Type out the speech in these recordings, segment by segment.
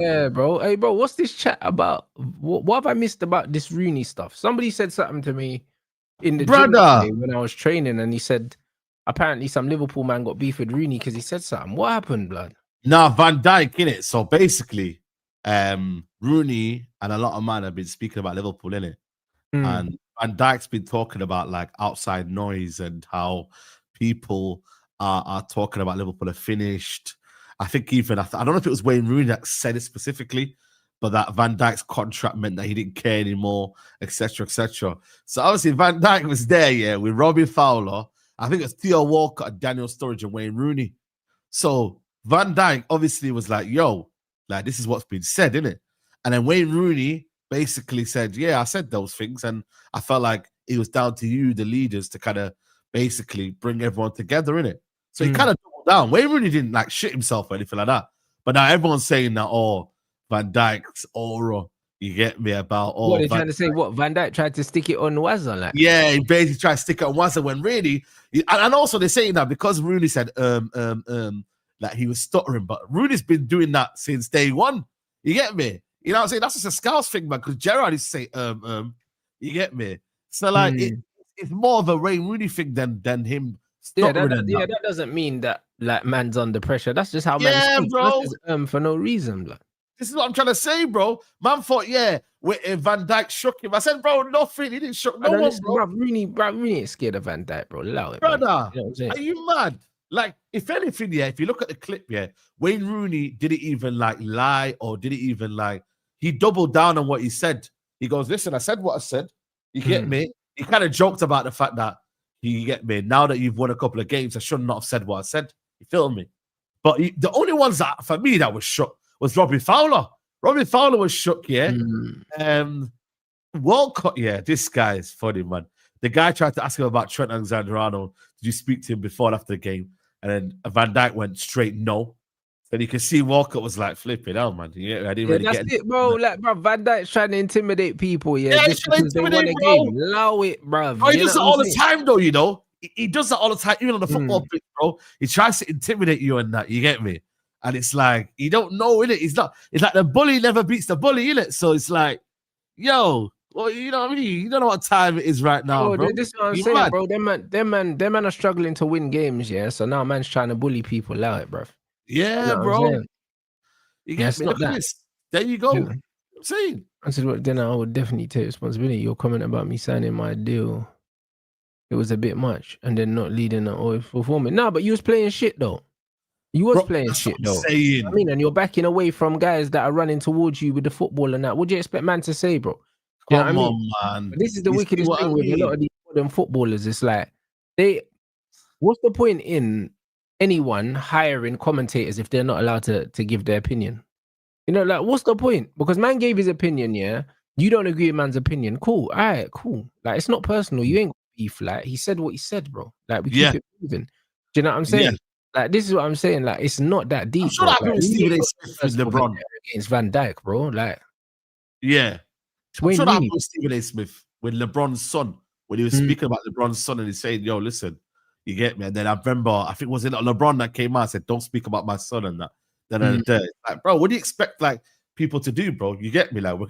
Yeah, bro. Hey, bro, what's this chat about? What have I missed about this Rooney stuff? Somebody said something to me in the gym Brother. today when I was training, and he said apparently some Liverpool man got beef with Rooney because he said something. What happened, blood? Nah, Van Dijk, innit? So basically, Rooney and a lot of men have been speaking about Liverpool, innit? And Van Dijk's been talking about like outside noise and how people are talking about Liverpool are finished. I think even I don't know if it was Wayne Rooney that said it specifically, but that Van Dijk's contract meant that he didn't care anymore, etc., etc. So obviously Van Dijk was there, yeah, with Robbie Fowler. I think it's Theo Walcott, Daniel Sturridge, and Wayne Rooney. So Van Dijk obviously was like, yo, like this is what's been said, innit? And then Wayne Rooney basically said, yeah, I said those things. And I felt like it was down to you, the leaders, to kind of basically bring everyone together, innit? So he kind of doubled down. Wayne Rooney didn't like shit himself or anything like that. But now everyone's saying that, oh, Van Dijk's aura, you get me, about, oh, what they're trying to say, what Van Dijk tried to stick it on Wazza, like? Yeah, he basically tried to stick it on Wazza when really, and also they're saying that because Rooney said, like he was stuttering, but Rooney's been doing that since day one. You get me? You know what I'm saying? That's just a Scouse thing, man, because Gerrard used to say, you get me? So, like, it's more of a Wayne Rooney thing than him stuttering. That doesn't mean that, like, man's under pressure. That's just how man speaks. Bro. That's just, for no reason, like. This is what I'm trying to say, bro. Man thought, yeah, Van Dijk shook him. I said, bro, nothing. He didn't shook no one, bro. Rooney ain't scared of Van Dijk, bro. Allow it, brother. You know are you mad? Like, if anything, yeah, if you look at the clip, yeah, Wayne Rooney didn't even like lie or didn't even like, he doubled down on what he said. He goes, listen, I said what I said. You get me? He kind of joked about the fact that, you get me, now that you've won a couple of games, I should not have said what I said. You feel me? But the only ones that, for me, that was shook was Robbie Fowler. Robbie Fowler was shook, yeah. Walcott, yeah, this guy is funny, man. The guy tried to ask him about Trent Alexander-Arnold. Did you speak to him before and after the game? And then Van Dijk went straight no. And you can see Walcott was like flipping out, man. Yeah, I didn't really get it, bro. Like, bro, Van Dijk's trying to intimidate people, yeah. Just because they won a game. Allow it, bro. Oh, he does it all the time, though, you know. He does that all the time, even on the football pitch, bro. He tries to intimidate you and that, you get me? And it's like, you don't know, innit? It's like the bully never beats the bully, innit? So it's like, yo, well, you know what I mean? You don't know what time it is right now, bro. This is what I'm saying, mad? Bro. Them man are struggling to win games, yeah? So now man's trying to bully people out, bro. Yeah, you know bro. You get me? Look at this. There you go. I'm saying. I said, well, then I would definitely take responsibility. Your comment about me signing my deal, it was a bit much. And then not leading or performing. No, but you was playing shit, though. You was playing shit, though. I mean, and you're backing away from guys that are running towards you with the football and that. What do you expect man to say, bro? You know what I mean? Man. But this is the wickedest thing with a lot of these modern footballers. It's like, what's the point in anyone hiring commentators if they're not allowed to give their opinion? You know, like, what's the point? Because man gave his opinion, yeah? You don't agree with man's opinion. Cool. All right, cool. Like, it's not personal. You ain't got beef. Like, he said what he said, bro. Like, we keep it moving. Do you know what I'm saying? Yeah. Like, this is what I'm saying. Like, it's not that deep. I'm sure that happened with LeBron against Van Dijk, bro. Like, yeah. I'm sure that happened with Stephen A. Smith with LeBron's son when he was speaking about LeBron's son and he's saying, yo, listen, you get me? And then I remember, I think was it LeBron that came out and said, don't speak about my son and that. Then like, bro, what do you expect like people to do, bro? You get me? Like, we're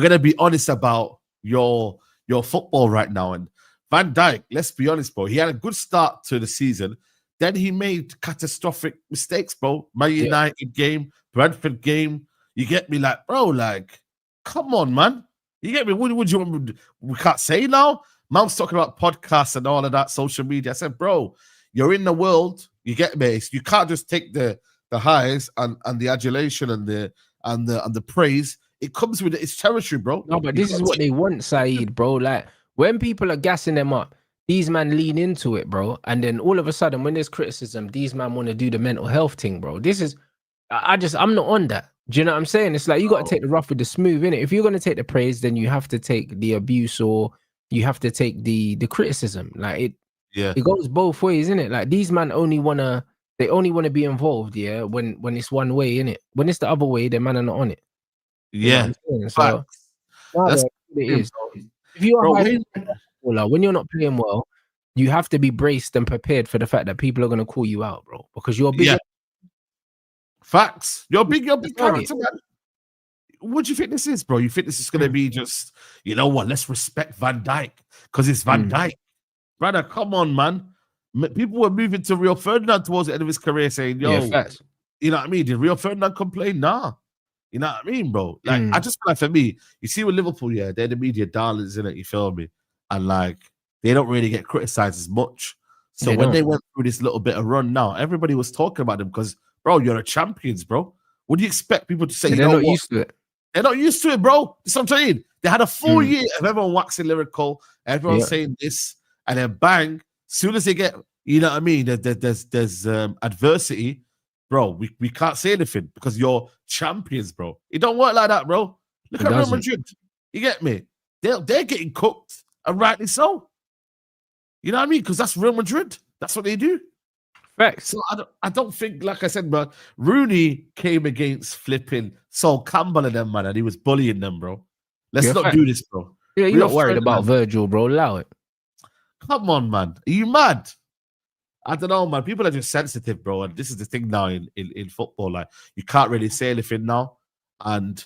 gonna be honest about your football right now. And Van Dijk, let's be honest, bro. He had a good start to the season. Then he made catastrophic mistakes, bro. Man United game, Brentford game. You get me? Like, bro, like, come on, man. You get me? What you want? We can't say now. Man's talking about podcasts and all of that, social media. I said, bro, you're in the world. You get me? You can't just take the highs and the adulation and the praise. It comes with its territory, bro. No, but this is what they want, Saeed, bro. Like, when people are gassing them up, these man lean into it, bro. And then all of a sudden, when there's criticism, these man want to do the mental health thing, bro. This is, I'm not on that. Do you know what I'm saying? It's like, you got to take the rough with the smooth, innit? If you're going to take the praise, then you have to take the abuse or you have to take the criticism. Like, it goes both ways, innit? Like, these man only want to be involved, yeah, when it's one way, innit? When it's the other way, the man are not on it. Yeah. So, that's what it is. If you are when you're not playing well, you have to be braced and prepared for the fact that people are going to call you out, bro, because you're big. Facts. You're big character, man. what do you think this is, bro? You think this is going to be just, you know what? Let's respect Van Dijk because it's Van Dijk, brother. Come on, man. People were moving to Rio Ferdinand towards the end of his career, saying, "Yo, facts. you know what I mean? Did Rio Ferdinand complain? Nah, you know what I mean, bro. Like, I just feel like for me, you see with Liverpool, yeah, they're the media darlings in it. You feel me? And like, they don't really get criticized as much. So when they went through this little bit of run, now everybody was talking about them because, bro, you're a champions, bro. What do you expect people to say? Yeah, you they're know not what? used to it. They're not used to it, bro. That's what I'm saying. They had a full year of everyone waxing lyrical, everyone saying this, and then bang, as soon as they get, you know what I mean, there's adversity, bro, we can't say anything because you're champions, bro. It don't work like that, bro. Look at Real Madrid. You get me? They're getting cooked, and rightly so. You know what I mean? Because that's Real Madrid. That's what they do. Facts. So I don't think, like I said, bro, Rooney came against flipping Sol Campbell and them, man, and he was bullying them, bro. Let's not do this, bro. Yeah, you're not worried about Virgil, bro. Allow it. Come on, man. Are you mad? I don't know, man. People are just sensitive, bro. And this is the thing now in football. Like, you can't really say anything now. And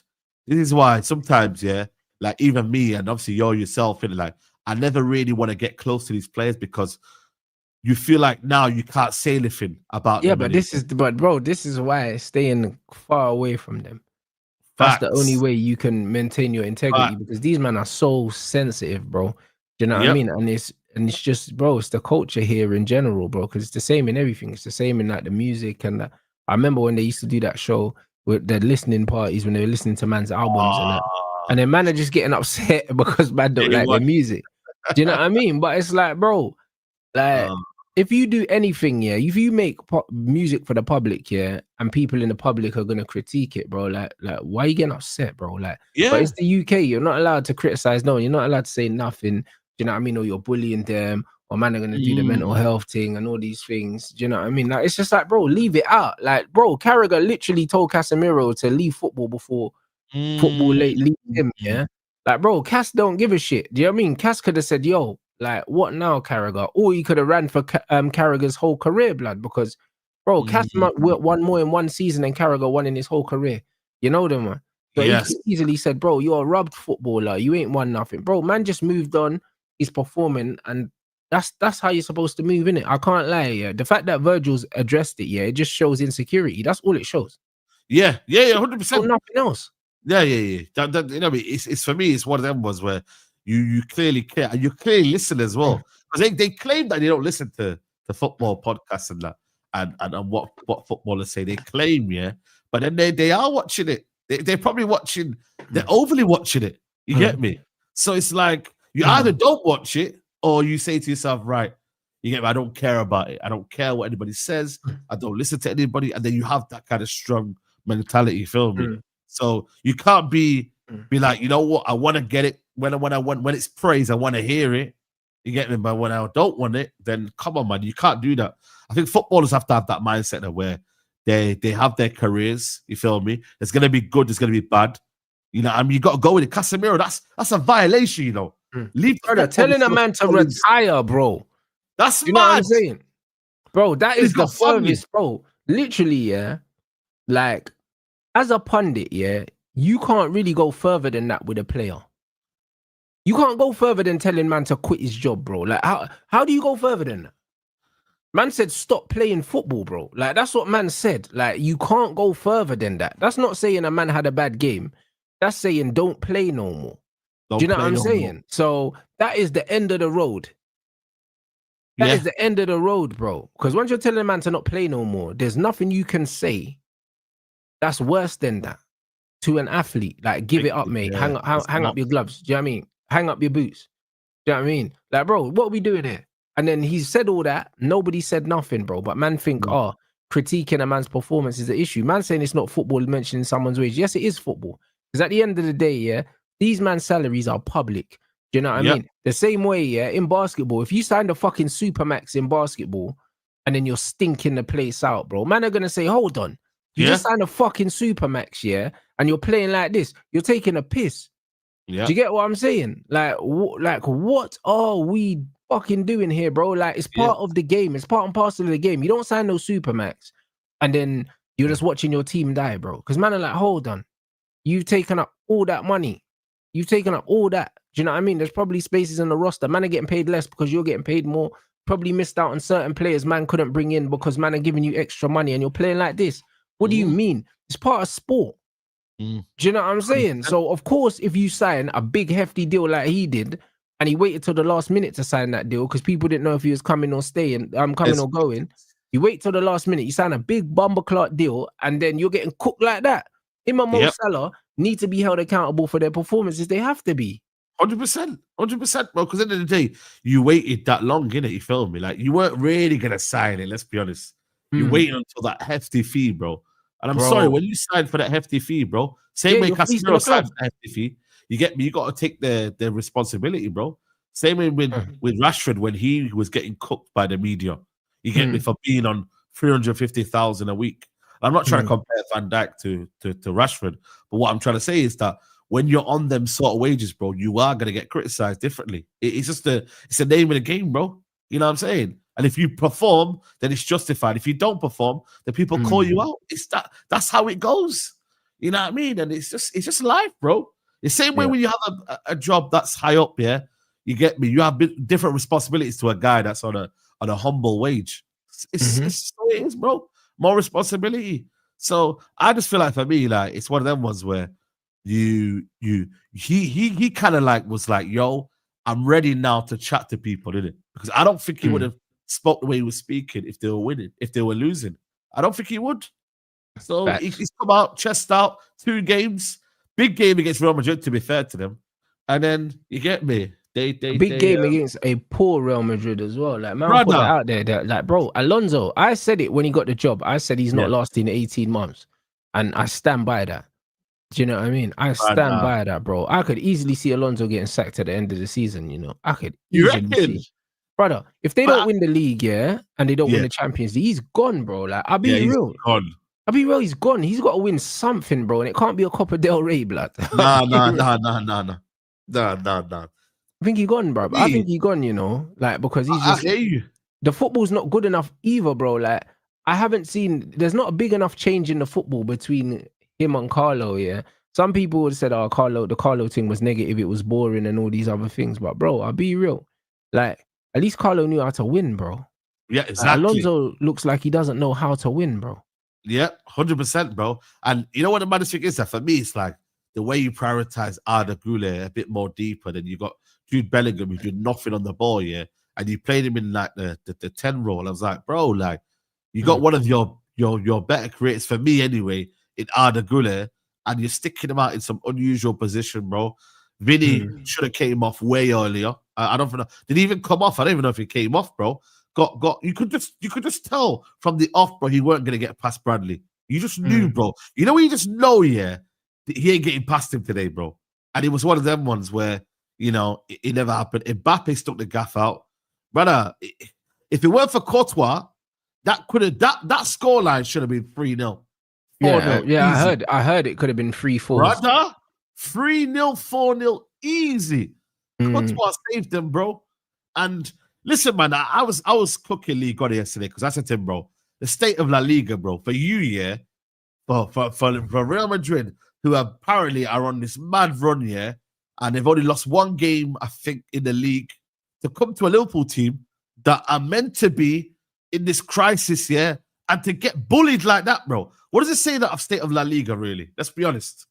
this is why sometimes, yeah, like even me and obviously you're yourself, like, I never really want to get close to these players because you feel like now you can't say anything about them. But bro, this is why staying far away from them. That's the only way you can maintain your integrity because these men are so sensitive, bro. Do you know what I mean? And it's just, bro, it's the culture here in general, bro, because it's the same in everything. It's the same in like the music and that. I remember when they used to do that show with the listening parties when they were listening to man's albums and that. And then man are just getting upset because man don't like their music. Do you know what I mean? But it's like, bro, like if you do anything, yeah, if you make music for the public, yeah, and people in the public are gonna critique it, bro, like why are you getting upset, bro? Like, but it's the UK. You're not allowed to criticize no one. You're not allowed to say nothing. Do you know what I mean? Or you're bullying them, or man are gonna do the mental health thing and all these things. Do you know what I mean? Like, it's just like, bro, leave it out. Like, bro, Carragher literally told Casemiro to leave football before football leave him. Yeah, like, bro, Cass don't give a shit. Do you know what I mean? Cass could have said, yo, like, what now, Carragher? Or he could have ran for Carragher's whole career, blood, because, bro, Cass won more in one season than Carragher won in his whole career. You know them, man. So he could easily said, bro, you're a rubbed footballer. You ain't won nothing. Bro, man just moved on. He's performing, and that's how you're supposed to move, innit? I can't lie, yeah. The fact that Virgil's addressed it, yeah, it just shows insecurity. That's all it shows. Yeah, 100%. Nothing else. Yeah. That, you know, it's for me, it's one of them ones where you clearly care and you clearly listen as well. Because they claim that they don't listen to the football podcasts and that and what footballers say. They claim, yeah, but then they are watching it. They're probably watching, they're overly watching it. You get me? So it's like you either don't watch it or you say to yourself, right, you get me, I don't care about it. I don't care what anybody says. I don't listen to anybody. And then you have that kind of strong mentality, you feel me? So you can't be like, you know what, I want to get it when it's praise, I want to hear it. You get me? But when I don't want it, then come on, man, you can't do that. I think footballers have to have that mindset of where they have their careers. You feel me? It's gonna be good. It's gonna be bad. You know, I mean, you got to go with it. Casemiro, that's a violation. You know, leave. Brother, telling a man to retire, bro. That's you know what I'm saying, bro. That is the furthest, bro. Literally, yeah. Like, as a pundit, yeah, you can't really go further than that with a player. You can't go further than telling man to quit his job, bro. Like, how do you go further than that? Man said, stop playing football, bro. Like, that's what man said. Like, you can't go further than that. That's not saying a man had a bad game. That's saying don't play no more. Do you know what I'm saying? So that is the end of the road. That is the end of the road, bro. Because once you're telling a man to not play no more, there's nothing you can say that's worse than that to an athlete. Like, give it up, mate. Hang up your gloves. Do you know what I mean? Hang up your boots. Do you know what I mean? Like, bro, what are we doing here? And then he said all that. Nobody said nothing, bro. But man think, critiquing a man's performance is the issue. Man saying it's not football mentioning someone's wage. Yes, it is football. Because at the end of the day, yeah, these man's salaries are public. Do you know what I mean? The same way, yeah, in basketball, if you sign the fucking Supermax in basketball and then you're stinking the place out, bro, man are going to say, hold on. You just signed a fucking Supermax, yeah, and you're playing like this. You're taking a piss. Yeah. Do you get what I'm saying? Like what are we fucking doing here, bro? Like, it's part of the game. It's part and parcel of the game. You don't sign no Supermax and then you're just watching your team die, bro. Because man are like, hold on. you've taken up all that money. You've taken up all that. Do you know what I mean? There's probably spaces in the roster. Man are getting paid less because you're getting paid more. Probably missed out on certain players man couldn't bring in because man are giving you extra money and you're playing like this. What do you mean? It's part of sport. Do you know what I'm saying? So, of course, if you sign a big, hefty deal like he did, and he waited till the last minute to sign that deal because people didn't know if he was coming or staying, coming or going. You wait till the last minute, you sign a big bumper deal, and then you're getting cooked like that. Him and Mo Salah need to be held accountable for their performances. They have to be. 100%, bro. Because at the end of the day, you waited that long, innit? You feel me? Like you weren't really gonna sign it. Let's be honest. You waited until that hefty fee, bro. And I'm sorry, when you signed for that hefty fee, bro. Same way Casemiro signed for that hefty fee. You get me? You got to take the responsibility, bro. Same way with Rashford when he was getting cooked by the media. You get me, for being on 350,000 a week. I'm not trying to compare Van Dijk to Rashford, but what I'm trying to say is that when you're on them sort of wages, bro, you are gonna get criticized differently. It's just it's the name of the game, bro. You know what I'm saying? And if you perform, then it's justified. If you don't perform, then people call you out. That's how it goes. You know what I mean? And it's just life, bro. The same way when you have a job that's high up, yeah, you get me. You have different responsibilities to a guy that's on a humble wage. It's the way it is, bro. More responsibility. So I just feel like for me, like it's one of them ones where he kind of like was like, yo, I'm ready now to chat to people, didn't it? Because I don't think he would have spoke the way he was speaking if they were winning, if they were losing. I don't think he would. So he's come out, chest out, 2 games, big game against Real Madrid, to be fair to them. And then you get me. Big game against a poor Real Madrid as well. Like, man, put that out there. Like, bro, Alonso, I said it when he got the job. I said he's not lasting 18 months. And I stand by that. Do you know what I mean? I stand by that, bro. I could easily see Alonso getting sacked at the end of the season, you know. I could easily see. Brother, if they don't win the league, and they don't win the Champions League, he's gone, bro. Like, I'll be real. I'll be real, he's gone. He's got to win something, bro. And it can't be a Copa del Rey, blood. Nah. I think he's gone, bro. I think he's gone, you know, like, because he's just, I hear you. The football's not good enough either, bro. Like, I haven't seen, there's not a big enough change in the football between him and Carlo, yeah. Some people would have said, oh, the Carlo thing was negative, it was boring and all these other things. But, bro, I'll be real. Like, at least Carlo knew how to win, bro. Yeah, exactly. Alonso looks like he doesn't know how to win, bro. Yeah, 100%, bro. And you know what the maddest thing is? That for me, it's like the way you prioritize Arda Güler a bit more deeper than you got Jude Bellingham, who did nothing on the ball, yeah, and you played him in like the 10 role. I was like, bro, like you got one of your better creators for me anyway in Arda Güler, and you're sticking him out in some unusual position, bro. Vinny should have came off way earlier. I don't know. Did he even come off? I don't even know if he came off, bro. You could just tell from the off, bro, he weren't gonna get past Bradley. You just knew, bro. You know, you just know, yeah, he ain't getting past him today, bro. And it was one of them ones where, you know, it never happened. Mbappe stuck the gaff out, brother. If it weren't for Courtois, that scoreline should have been 3-0. Yeah. I heard it could have been 3-4. Brother, 3-0, 4-0, easy. Courtois saved them, bro. And listen, man, I was cooking Liga yesterday because I said to him, bro, the state of La Liga, bro, for you, yeah, for Real Madrid, who apparently are on this mad run, yeah, and they've only lost 1 game, I think, in the league, to come to a Liverpool team that are meant to be in this crisis, yeah, and to get bullied like that, bro. What does it say that of state of La Liga, really? Let's be honest.